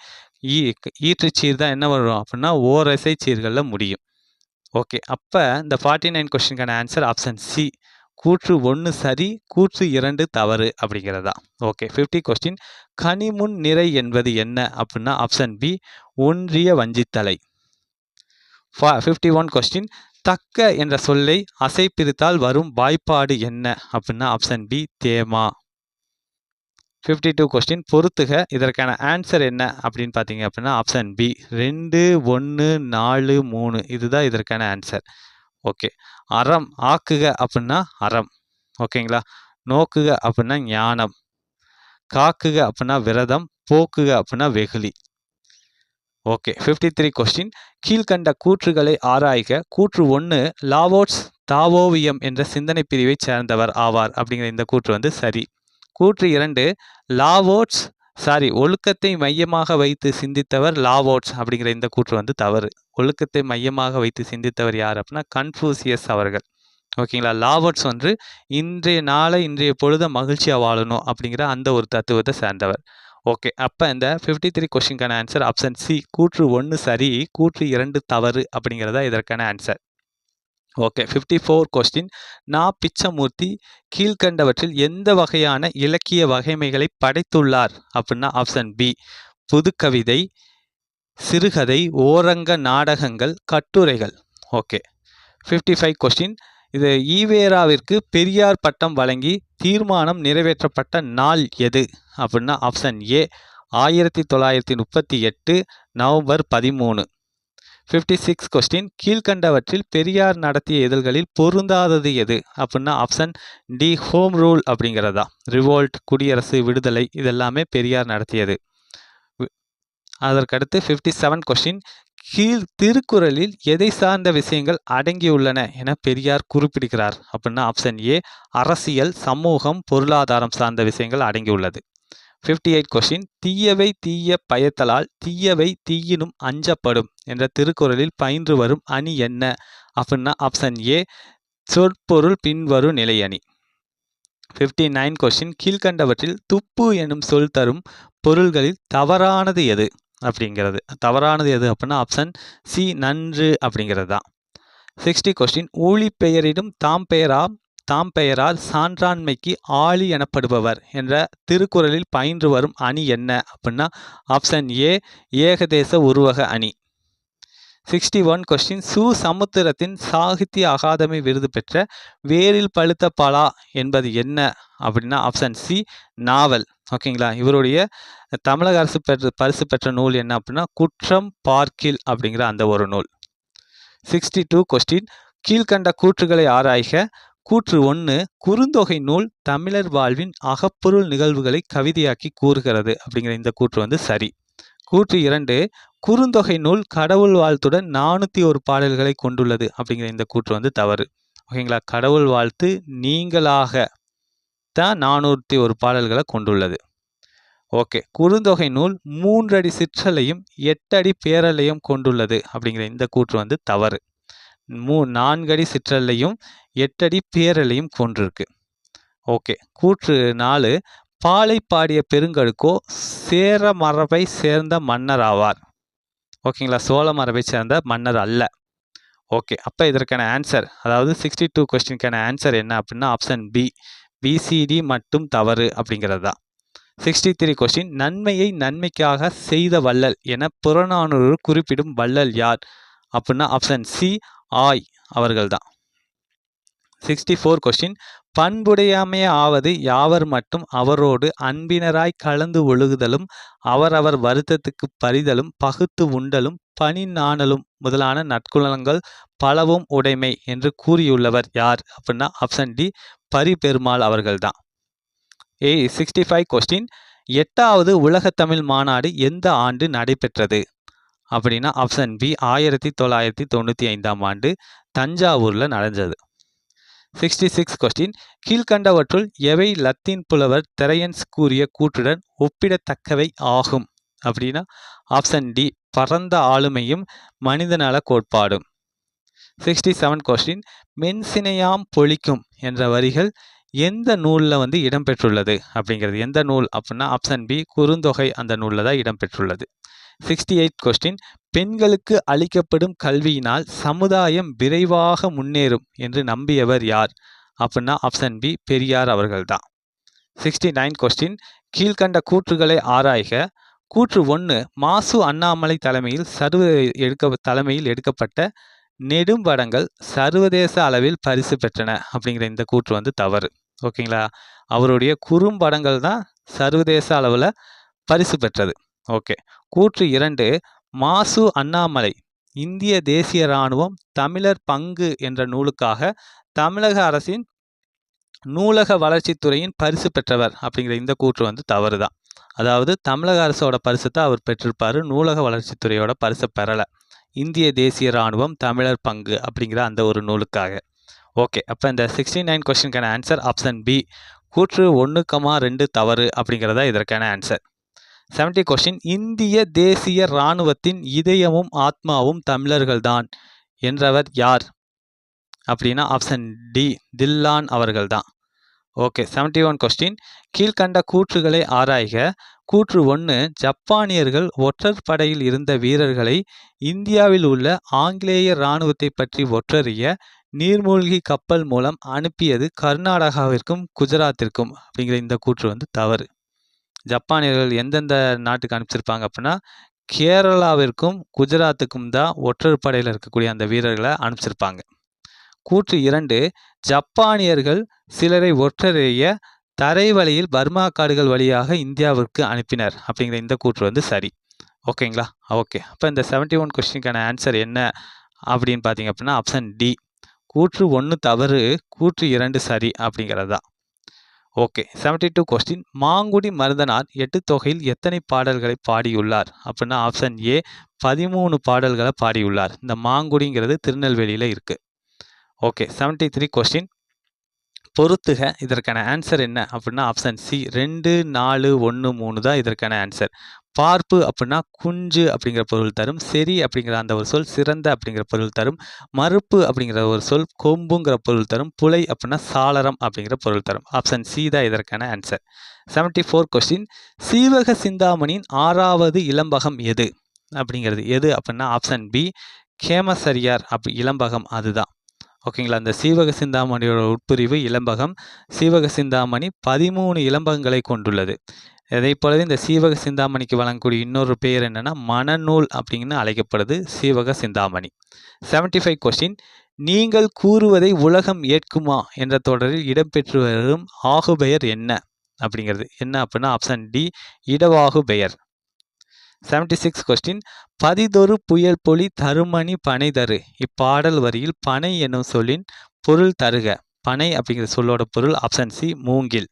ஈற்றுச்சீர் தான் என்ன வரும் அப்படின்னா ஓரசை சீர்களில் முடியும். ஓகே. அப்போ இந்த 49 கொஸ்டினுக்கான ஆன்சர் ஆப்ஷன் சி கூற்று 1 சரி, கூற்று 2 தவறு அப்படிங்கிறதா. ஓகே. 50 கொஸ்டின் கனிமுன் நிறை என்பது என்ன அப்படின்னா ஆப்ஷன் பி ஒன்றிய வஞ்சித்தலை. 51 கொஸ்டின் தக்க என்ற சொல்லை அசை பிரித்தால் வரும் வாய்ப்பாடு என்ன அப்படின்னா ஆப்ஷன் பி தேமா. 52 கொஸ்டின் பொறுத்துக. இதற்கான ஆன்சர் என்ன அப்படின்னு பார்த்தீங்க அப்படின்னா ஆப்ஷன் பி 2, 1, 4, 3 இதுதான் இதற்கான ஆன்சர். ஓகே. அறம் ஆக்குக அப்படின்னா அறம். ஓகேங்களா. நோக்குக அப்படின்னா ஞானம். காக்குக அப்படின்னா விரதம். போக்குக அப்படின்னா வெகுளி. ஓகே. 53 கொஸ்டின் கீழ்கண்ட கூற்றுகளை ஆராய்க. கூற்று 1 லாவோட்ஸ் தாவோவியம் என்ற சிந்தனை பிரிவை சேர்ந்தவர் ஆவார் அப்படிங்கிற இந்த கூற்று வந்து சரி. கூற்று 2 லாவோட்ஸ் ஒழுக்கத்தை மையமாக வைத்து சிந்தித்தவர் லாவோட்ஸ் அப்படிங்கிற இந்த கூற்று வந்து தவறு. ஒழுக்கத்தை மையமாக வைத்து சிந்தித்தவர் யார் அப்படின்னா கன்ஃபூசியஸ் அவர்கள். ஓகேங்களா. லாவோட்ஸ் வந்து இன்றைய நாளை இன்றைய பொழுத மகிழ்ச்சியாக வாழணும் அப்படிங்கிற அந்த ஒரு தத்துவத்தை சேர்ந்தவர். ஓகே. அப்போ இந்த 53 கொஸ்டினுக்கான ஆன்சர் ஆப்ஷன் சி கூற்று 1 சரி, கூற்று 2 தவறு அப்படிங்கிறதா இதற்கான ஆன்சர். ஓகே. 54 கொஸ்டின் பிச்சமூர்த்தி கீழ்கண்டவற்றில் எந்த வகையான இலக்கிய வகைமைகளை படைத்துள்ளார் அப்படின்னா ஆப்ஷன் பி புதுக்கவிதை, சிறுகதை, ஓரங்க நாடகங்கள், கட்டுரைகள். ஓகே. 55 கொஸ்டின் இது ஈவேராவிற்கு பெரியார் பட்டம் வழங்கி தீர்மானம் நிறைவேற்றப்பட்ட நாள் எது அப்படின்னா ஆப்ஷன் ஏ 1938 நவம்பர் 13. 56 கொஸ்டின் கீழ்கண்டவற்றில் பெரியார் நடத்திய இதழ்களில் பொருந்தாதது எது அப்படின்னா ஆப்ஷன் டி ஹோம் ரூல் அப்படிங்கிறதா. ரிவோல்ட், குடியரசு, விடுதலை இதெல்லாமே பெரியார் நடத்தியது. அதற்கடுத்து 57 கொஸ்டின் திருக்குறளில் எதை சார்ந்த விஷயங்கள் அடங்கியுள்ளன என பெரியார் குறிப்பிடுகிறார் அப்படின்னா ஆப்ஷன் ஏ அரசியல், சமூகம், பொருளாதாரம் சார்ந்த விஷயங்கள் அடங்கியுள்ளது. 58 கொஸ்டின் தீயவை தீய பயத்தலால் தீயவை தீயினும் அஞ்சப்படும் என்ற திருக்குறளில் பயின்று வரும் அணி என்ன அப்படின்னா ஆப்ஷன் ஏ சொற்பொருள் பின்வரும் நிலை அணி. 59 கொஸ்டின் கீழ்கண்டவற்றில் துப்பு எனும் சொல் தரும் பொருள்களில் தவறானது எது அப்படிங்கிறது. தவறானது எது அப்படின்னா ஆப்ஷன் சி நன்று அப்படிங்கிறது தான். 60 கொஸ்டின் ஊழி பெயரிடும் தாம் பெயரால் சான்றாண்மைக்கு ஆழி எனப்படுபவர் என்ற திருக்குறளில் பயின்று வரும் அணி என்ன அப்படின்னா ஆப்ஷன் ஏ ஏகதேச உருவக அணி. 61 கொஸ்டின் சமுத்திரத்தின் சாகித்ய அகாதமி விருது பெற்ற வேரில் பழுத்த பலா என்பது என்ன அப்படின்னா ஆப்ஷன் சி நாவல். ஓகேங்களா. இவருடைய தமிழக அரசு பரிசு பெற்ற நூல் என்ன அப்படின்னா குற்றம் பார்க்கில் அப்படிங்கிற அந்த ஒரு நூல். 62 கொஸ்டின் கீழ்கண்ட கூற்றுகளை ஆராய்க. கூற்று 1 குறுந்தொகை நூல் தமிழர் வாழ்வின் அகப்பொருள் நிகழ்வுகளை கவிதையாக்கி கூறுகிறது அப்படிங்கிற இந்த கூற்று வந்து சரி. கூற்று 2 குறுந்தொகை நூல் கடவுள் வாழ்த்துடன் 401 பாடல்களை கொண்டுள்ளது அப்படிங்கிற இந்த கூற்று வந்து தவறு. ஓகேங்களா. கடவுள் வாழ்த்து நீங்களாக தான் 401 பாடல்களை கொண்டுள்ளது. ஓகே. குறுந்தொகை நூல் 3 அடி சிற்றலையும் 8 அடி பேரலையும் கொண்டுள்ளது அப்படிங்கிற இந்த கூற்று வந்து தவறு. 4 அடி சிற்றலையும் 8 அடி பேரலையும் கொண்டிருக்கு. ஓகே. கூற்று 4 பாலை பாடிய பெருங்கடுக்கோ சேர மரபை சேர்ந்த மன்னர் ஆவார். ஓகேங்களா. சோழ மரபை சேர்ந்த மன்னர் அல்ல. ஓகே. அப்போ இதற்கான ஆன்சர் அதாவது 62 கொஸ்டினுக்கான ஆன்சர் என்ன அப்படின்னா ஆப்ஷன் பி பிசிடி மட்டும் தவறு அப்படிங்கிறது தான். 63 கொஸ்டின் நன்மையை நன்மைக்காக செய்த வள்ளல் என புறநானூறு குறிப்பிடும் வள்ளல் யார் அப்படின்னா ஆப்ஷன் சி ஆய் அவர்கள் தான். 64 கொஸ்டின் பண்புடையாமைய ஆவது யாவர் மட்டும் அவரோடு அன்பினராய் கலந்து ஒழுகுதலும் அவரவர் வருத்தத்துக்கு பரிதலும் பகுத்து உண்டலும் பணி நாணலும் முதலான நற்குணங்கள் பலவும் உடைமை என்று கூறியுள்ளவர் யார் அப்படின்னா ஆப்ஷன் டி பரிபெருமாள் அவர்கள் தான். 65 கொஸ்டின் 8வது உலகத்தமிழ் மாநாடு எந்த ஆண்டு நடைபெற்றது அப்படின்னா ஆப்ஷன் பி 1995 ஆண்டு தஞ்சாவூர்ல நடந்தது. 66 கொஸ்டின் கீழ்கண்டவற்றுள் எவை லத்தீன் புலவர் தெரையன்ஸ் கூறிய கூற்றுடன் ஒப்பிடத்தக்கவை ஆகும் அப்படின்னா ஆப்ஷன் டி பரந்த ஆளுமையும் மனிதநல கோட்பாடும். 67 கொஸ்டின் மென்சினையாம் பொழிக்கும் என்ற வரிகள் எந்த நூலில் வந்து இடம்பெற்றுள்ளது அப்படிங்கிறது எந்த நூல் அப்படின்னா ஆப்ஷன் பி குறுந்தொகை அந்த நூலில் தான் இடம்பெற்றுள்ளது. 68 கொஸ்டின் பெண்களுக்கு அளிக்கப்படும் கல்வியினால் சமுதாயம் விரைவாக முன்னேறும் என்று நம்பியவர் யார் அப்படின்னா ஆப்ஷன் பி பெரியார் அவர்கள் தான். 69 கொஸ்டின் கீழ்கண்ட கூற்றுகளை ஆராய்க. கூற்று 1 மாசு அண்ணாமலை தலைமையில் எடுக்கப்பட்ட நெடும்படங்கள் சர்வதேச அளவில் பரிசு பெற்றன அப்படிங்கிற இந்த கூற்று வந்து தவறு. ஓகேங்களா. அவருடைய குறும்படங்கள் தான் சர்வதேச அளவில் பரிசு பெற்றது. ஓகே. கூற்று 2 மாசு அண்ணாமலை இந்திய தேசிய இராணுவம் தமிழர் பங்கு என்ற நூலுக்காக தமிழக அரசின் நூலக வளர்ச்சித்துறையின் பரிசு பெற்றவர் அப்படிங்கிற இந்த கூற்று வந்து தவறு தான். அதாவது தமிழக அரசோட பரிசத்தை அவர் பெற்றிருப்பார், நூலக வளர்ச்சித்துறையோட பரிசை பெறலை. இந்திய தேசிய இராணுவம் தமிழர் பங்கு அப்படிங்கிற அந்த ஒரு நூலுக்காக. ஓகே. அப்போ இந்த 69 கொஸ்டினுக்கான ஆன்சர் ஆப்ஷன் பி. கூற்று 1,2 தவறு அப்படிங்கிறதா இதற்கான ஆன்சர். 70 கொஸ்டின் இந்திய தேசிய இராணுவத்தின் இதயமும் ஆத்மாவும் தமிழர்கள்தான் என்றவர் யார் அப்படின்னா ஆப்ஷன் டி தில்லான் அவர்கள் தான். ஓகே. 71 கொஸ்டின் கீழ்கண்ட கூற்றுகளை ஆராய்க. கூற்று 1 ஜப்பானியர்கள் ஒற்றர் படையில் இருந்த வீரர்களை இந்தியாவில் உள்ள ஆங்கிலேய இராணுவத்தை பற்றி ஒற்றறிய நீர்மூழ்கி கப்பல் மூலம் அனுப்பியது கர்நாடகாவிற்கும் குஜராத்திற்கும் அப்படிங்கிற இந்த கூற்று வந்து தவறு. ஜப்பானியர்கள் எந்தெந்த நாட்டுக்கு அனுப்பிச்சிருப்பாங்க அப்படின்னா கேரளாவிற்கும் குஜராத்துக்கும் தான் ஒற்றர் படையில் இருக்கக்கூடிய அந்த வீரர்களை அனுப்பிச்சிருப்பாங்க. கூற்று 2 ஜப்பானியர்கள் சிலரை ஒற்றறிய தரை வழியில் பர்மா காடுகள் வழியாக இந்தியாவிற்கு அனுப்பினர் அப்படிங்கிற இந்த கூற்று வந்து சரி. ஓகேங்களா? ஓகே. அப்போ இந்த 71 கொஸ்டினுக்கான ஆன்சர் என்ன அப்படின்னு பார்த்தீங்க அப்படின்னா ஆப்ஷன் டி. கூற்று 1 தவறு, கூற்று 2 சரி அப்படிங்கிறது தான். ஓகே. 72 கொஸ்டின் மாங்குடி மருதனார் 8 தொகையில் எத்தனை பாடல்களை பாடியுள்ளார் அப்படின்னா ஆப்ஷன் ஏ 13 பாடல்களை பாடியுள்ளார். இந்த மாங்குடிங்கிறது திருநெல்வேலியில் இருக்குது. ஓகே. 73 கொஸ்டின் பொறுத்துக. இதற்கான ஆன்சர் என்ன அப்படின்னா ஆப்ஷன் சி 2, 4, 1, 3 தான் இதற்கான ஆன்சர். பார்ப்பு அப்படின்னா குஞ்சு அப்படிங்கிற பொருள் தரும். செரி அப்படிங்கிற அந்த ஒரு சொல் சிறந்த அப்படிங்கிற பொருள் தரும். மறுப்பு அப்படிங்கிற ஒரு சொல் கொம்புங்கிற பொருள் தரும். புலை அப்படின்னா சாளரம் அப்படிங்கிற பொருள் தரும். ஆப்ஷன் சி தான் இதற்கான ஆன்சர். 74 கொஸ்டின் சீவக சிந்தாமணியின் 6வது இளம்பகம் எது அப்படிங்கிறது எது அப்படின்னா ஆப்ஷன் பி கேமசரியார் இளம்பகம் அதுதான். ஓகேங்களா? அந்த சீவக சிந்தாமணியோட உட்பிரிவு இளம்பகம். சீவக சிந்தாமணி 13 இளம்பகங்களை கொண்டுள்ளது. அதே போலவே இந்த சீவக சிந்தாமணிக்கு வழங்கக்கூடிய இன்னொரு பெயர் என்னன்னா மணநூல் அப்படின்னு அழைக்கப்படுது சீவக சிந்தாமணி. 75 கொஸ்டின் நீங்கள் கூறுவதை உலகம் ஏற்குமா என்ற தொடரில் இடம்பெற்று வரும் ஆகுபெயர் என்ன அப்படிங்கிறது என்ன அப்படின்னா ஆப்ஷன் டி இடவாகு பெயர். 76 கொஸ்டின் பதிதொரு புயல் பொலி தருமணி பனை தரு இப்பாடல் வரியில் பனை என்னும் சொல்லின் பொருள் தருக. பனை அப்படிங்கிற சொல்லோட பொருள் ஆப்ஷன் சி மூங்கில்.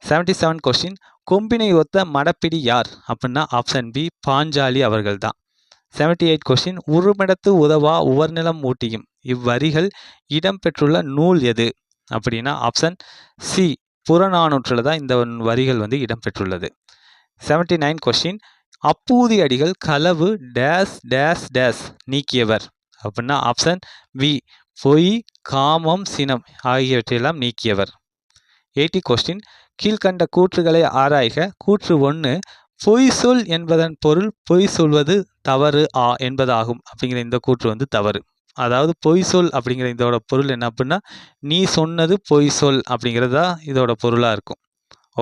77 கொஸ்டின் கொம்பினை ஒத்த மடப்பிடி யார் அப்படின்னா ஆப்ஷன் பி பாஞ்சாலி அவர்கள் தான். 78 கொஸ்டின் உருமிடத்து உதவா உவர்நிலம் ஊட்டியும் இவ்வரிகள் இடம்பெற்றுள்ள நூல் எது அப்படின்னா ஆப்ஷன் சி புறநானூற்றில் தான் இந்த வரிகள் வந்து இடம்பெற்றுள்ளது. 79 கொஸ்டின் அப்பூதி அடிகள் களவு டேஸ் டேஸ் டேஸ் நீக்கியவர் அப்படின்னா ஆப்ஷன் வி பொய் காமம் சினம் ஆகியவற்றையெல்லாம் நீக்கியவர். 80 கொஸ்டின் கீழ்கண்ட கூற்றுகளை ஆராய்க. கூற்று 1 பொய் சொல் என்பதன் பொருள் பொய் சொல்வது தவறு என்பதாகும் அப்படிங்கிற இந்த கூற்று வந்து தவறு. அதாவது பொய் சொல் அப்படிங்கிற இதோட பொருள் என்ன அப்படின்னா நீ சொன்னது பொய் சொல் அப்படிங்கிறது தான் இதோட பொருளாக இருக்கும்.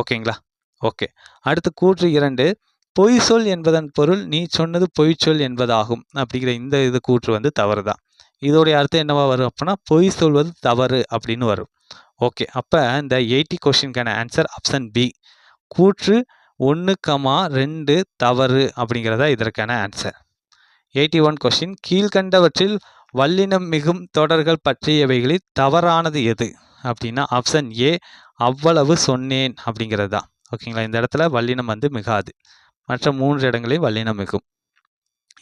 ஓகேங்களா? ஓகே. அடுத்து கூற்று 2 பொய் சொல் என்பதன் பொருள் நீ சொன்னது பொய் சொல் என்பதாகும் அப்படிங்கிற இந்த கூற்று வந்து தவறு தான். இதோடைய அர்த்தம் என்னவா வரும் அப்படின்னா பொய் சொல்வது தவறு அப்படின்னு வரும். ஓகே. அப்போ இந்த 80 கொஸ்டினுக்கான ஆன்சர் ஆப்ஷன் பி கூற்று 1,2 தவறு அப்படிங்கிறதா இதற்கான ஆன்சர். 81 கொஸ்டின் கீழ்கண்டவற்றில் வல்லினம் மிகும் தொடர்கள் பற்றியவைகளில் தவறானது எது அப்படின்னா ஆப்ஷன் ஏ அவ்வளவு சொன்னேன் அப்படிங்கிறது தான். ஓகேங்களா? இந்த இடத்துல வல்லினம் வந்து மிகாது, மற்ற 3 இடங்களில் வல்லினம் மிகும்.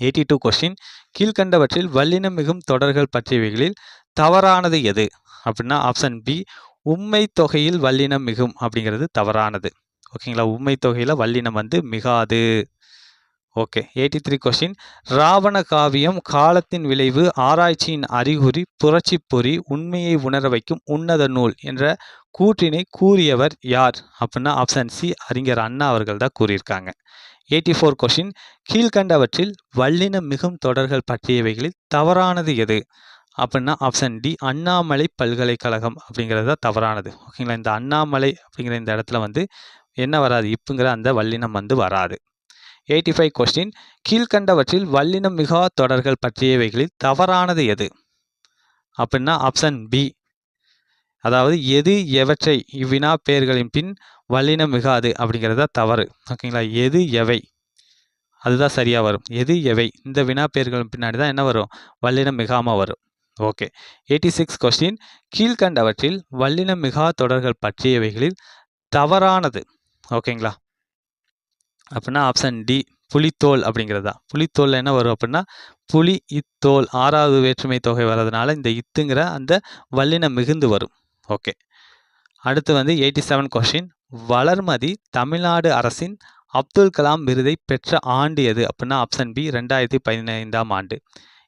82 கொஸ்டின் கீழ்கண்டவற்றில் வல்லினம் மிகும் தொடர்கள் பற்றியவைகளில் தவறானது எது அப்படின்னா ஆப்ஷன் பி உம்மை தொகையில் வல்லினம் மிகும் அப்படிங்கிறது தவறானது. ஓகேங்களா? உம்மை தொகையில் வல்லினம் வந்து மிகாது. ஓகே. 83 கொஸ்டின் ராவண காவியம் காலத்தின் விளைவு ஆராய்ச்சியின் அறிகுறி புரட்சி பொறி உண்மையை உணர வைக்கும் உன்னத நூல் என்ற கூற்றினை கூறியவர் யார் அப்படின்னா ஆப்ஷன் சி அறிஞர் அண்ணா அவர்கள் தான் கூறியிருக்காங்க. 84 கொஸ்டின் கீழ்கண்டவற்றில் வல்லினம் மிகும் தொடர்கள் பற்றியவைகளில் தவறானது எது அப்படின்னா ஆப்ஷன் டி அண்ணாமலை பல்கலைக்கழகம் அப்படிங்கிறது தான் தவறானது. ஓகேங்களா? இந்த அண்ணாமலை அப்படிங்கிற இந்த இடத்துல வந்து என்ன வராது, இப்புங்கிற அந்த வல்லினம் வந்து வராது. 85 கொஸ்டின் கீழ்கண்டவற்றில் வல்லினம் மிகா தொடர்கள் பற்றியவைகளில் தவறானது எது அப்படின்னா ஆப்ஷன் பி அதாவது எது எவற்றை இவ்வினா பெயர்களின் பின் வல்லினம் மிகாது அப்படிங்கிறது தான் தவறு. ஓகேங்களா? எது எவை அதுதான் சரியாக வரும். எது எவை இந்த வினா பெயர்களின் பின்னாடி தான் என்ன வரும்? வல்லினம் மிகாமல் வரும். ஓகே. 86 கொஸ்டின். கீழ்கண்டவற்றில் வல்லினம் மிகா தொடர்கள் பற்றியவைகளில் தவறானது. ஓகேங்களா? அப்படின்னா ஆப்ஷன் டி புலித்தோல் அப்படிங்கிறது தான். புலித்தோல் என்ன வரும் அப்படின்னா புலி இத்தோல் 6வது வேற்றுமை தொகை வர்றதுனால இந்த இத்துங்கிற அந்த வல்லினம் மிகுந்து வரும். ஓகே. அடுத்து வந்து 87 கொஸ்டின். வளர்மதி தமிழ்நாடு அரசின் அப்துல் கலாம் விருதை பெற்ற ஆண்டு எது அப்படின்னா ஆப்ஷன் பி 2015ஆம் ஆண்டு.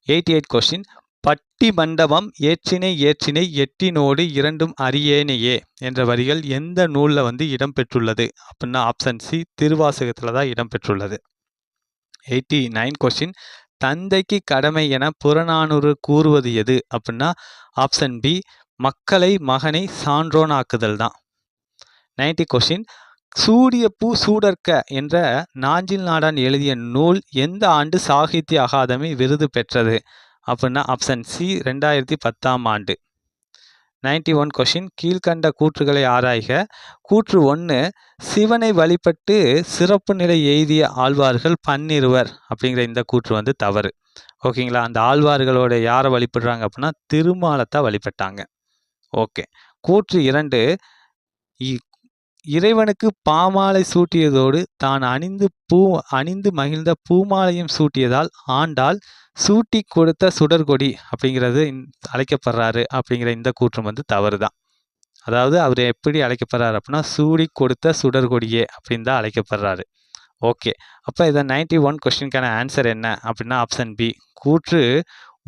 88 கொஸ்டின். பட்டி மண்டபம் ஏற்றினை ஏற்றினை எட்டினோடு இரண்டும் அறியேனையே என்ற வரிகள் எந்த நூலில் வந்து இடம்பெற்றுள்ளது அப்படின்னா ஆப்ஷன் சி திருவாசகத்தில் தான் இடம்பெற்றுள்ளது. 89 கொஸ்டின். தந்தைக்கு கடமை என புறநானூறு கூறுவது எது அப்படின்னா ஆப்ஷன் பி மக்களை மகனை சான்றோனாக்குதல் தான். 90 கொஸ்டின். சூடிய பூ சூடர்க்க என்ற நாஞ்சில் நாடான் எழுதிய நூல் எந்த ஆண்டு சாகித்ய அகாதமி விருது பெற்றது அப்படின்னா ஆப்ஷன் சி 2010ஆம் ஆண்டு. 91 கொஸ்டின். கீழ்கண்ட கூற்றுகளை ஆராய்க. கூற்று 1 சிவனை வழிபட்டு சிறப்பு நிலை எய்திய ஆழ்வார்கள் 12 அப்படிங்கிற இந்த கூற்று வந்து தவறு. ஓகேங்களா? அந்த ஆழ்வார்களோட யாரை வழிபடுறாங்க அப்படின்னா திருமாலத்தை வழிபட்டாங்க. ஓகே. கூற்று 2 இறைவனுக்கு பாமாலை சூட்டியதோடு தான் அணிந்து மகிழ்ந்த பூமாலையும் சூட்டியதால் ஆண்டாள் சூட்டி கொடுத்த சுடர்கொடி அப்படிங்கிறது அழைக்கப்படுறாரு அப்படிங்கிற இந்த கூற்றம் வந்து தவறு தான். அதாவது அவர் எப்படி அழைக்கப்படுறாரு அப்படின்னா சூடி கொடுத்த சுடர்கொடியே அப்படின்னு தான் அழைக்கப்படுறாரு. ஓகே. அப்போ இதை 91 கொஸ்டினுக்கான ஆன்சர் என்ன அப்படின்னா ஆப்ஷன் பி கூற்று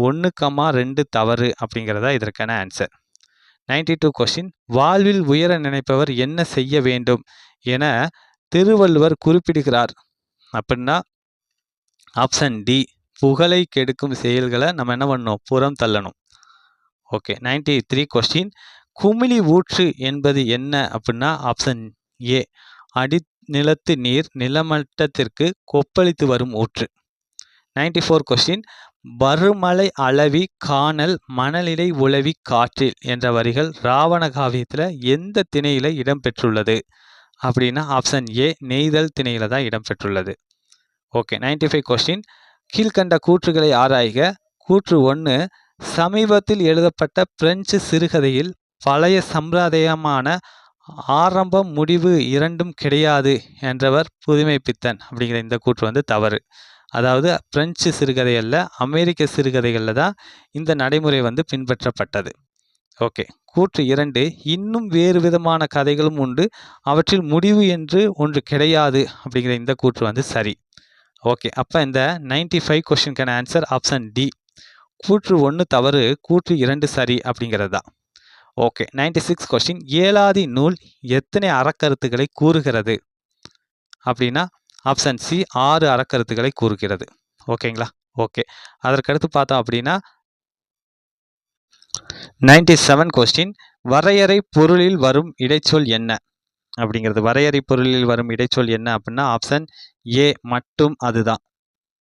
1,2 தவறு அப்படிங்கிறதா இதற்கான ஆன்சர். 92 கொஸ்டின். வாழ்வில் உயர நினைப்பவர் என்ன செய்ய வேண்டும் என திருவள்ளுவர் குறிப்பிடுகிறார் அப்படின்னா ஆப்ஷன் டி புகழை கெடுக்கும் செயல்களை நம்ம என்ன பண்ணணும்? புறம் தள்ளணும். ஓகே. 93 கொஸ்டின். குமிழி ஊற்று என்பது என்ன அப்படின்னா ஆப்ஷன் ஏ அடிநிலத்து நீர் நிலமட்டத்திற்கு கொப்பளித்து வரும் ஊற்று. 94 கொஸ்டின். வருமலை அளவி காணல் மணலிடை உளவி காற்றில் என்ற வரிகள் ராவண காவியத்தில் எந்த திணையில இடம்பெற்றுள்ளது அப்படின்னா ஆப்ஷன் ஏ நெய்தல் திணையில தான் இடம்பெற்றுள்ளது. ஓகே. 95 கொஸ்டின். கீழ்கண்ட கூற்றுகளை ஆராய்க. கூற்று 1 சமீபத்தில் எழுதப்பட்ட பிரெஞ்சு சிறுகதையில் பழைய சம்பிரதாயமான ஆரம்பம் முடிவு இரண்டும் கிடையாது என்றவர் புதுமைப்பித்தன் அப்படிங்கிற இந்த கூற்று வந்து தவறு. அதாவது பிரெஞ்சு சிறுகதைகளில் அமெரிக்க சிறுகதைகளில் தான் இந்த நடைமுறை வந்து பின்பற்றப்பட்டது. ஓகே. கூற்று 2 இன்னும் வேறு விதமான கதைகளும் உண்டு அவற்றில் முடிவு என்று ஒன்று கிடையாது அப்படிங்கிற இந்த கூற்று வந்து சரி. ஓகே. அப்போ இந்த 95 கொஸ்டினுக்கான ஆன்சர் ஆப்ஷன் டி கூற்று 1 தவறு கூற்று 2 சரி அப்படிங்கிறது தான். ஓகே. 96 கொஸ்டின். ஏலாதி நூல் எத்தனை அறக்கருத்துக்களை கூறுகிறது அப்படின்னா ஆப்ஷன் சி 6 அறக்கருத்துக்களை கூறுகிறது. ஓகேங்களா? ஓகே. அதற்கடுத்து பார்த்தோம் அப்படின்னா 97 கொஸ்டின். வரையறை பொருளில் வரும் இடைச்சொல் என்ன அப்படிங்கிறது. வரையறை பொருளில் வரும் இடைச்சொல் என்ன அப்படின்னா ஆப்ஷன் ஏ மட்டும் அதுதான்.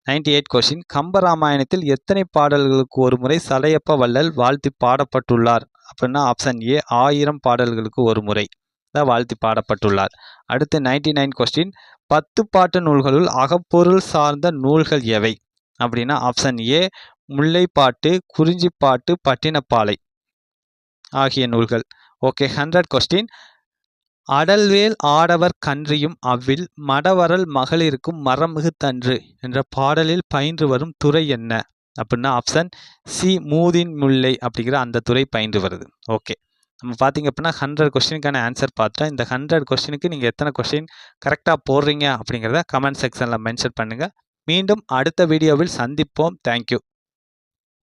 98 கொஸ்டின். கம்பராமாயணத்தில் எத்தனை பாடல்களுக்கு ஒரு முறை சடையப்ப வள்ளல் வாழ்த்தி பாடப்பட்டுள்ளார் அப்படின்னா ஆப்ஷன் ஏ 1000 பாடல்களுக்கு ஒரு முறை தான் வாழ்த்தி பாடப்பட்டுள்ளார். அடுத்து 99 கொஸ்டின். 10 பாட்டு நூல்களுள் அகப்பொருள் சார்ந்த நூல்கள் எவை அப்படின்னா ஆப்ஷன் ஏ முல்லைப்பாட்டு குறிஞ்சிப்பாட்டு பட்டினப்பாலை ஆகிய நூல்கள். ஓகே. 100 கொஸ்டின். அடல்வேல் ஆடவர் கன்றியும் அவ்வில் மடவரல் மகளிருக்கும் மரமிகு தன்று என்ற பாடலில் பயின்று வரும் துறை என்ன அப்படின்னா ஆப்ஷன் சி மூதின் முல்லை அப்படிங்கிற அந்த துறை பயின்று வருது. ஓகே. நம்ம பார்த்தீங்க அப்படின்னா 100 கொஸ்டினுக்கான ஆன்சர் பார்த்தோம். இந்த 100 கொஸ்டினுக்கு நீங்கள் எத்தனை கொஸ்டின் கரெக்டாக போடுறீங்க அப்படிங்கிறத கமெண்ட் செக்ஷனில் மென்ஷன் பண்ணுங்கள். மீண்டும் அடுத்த வீடியோவில் சந்திப்போம். தேங்க்யூ.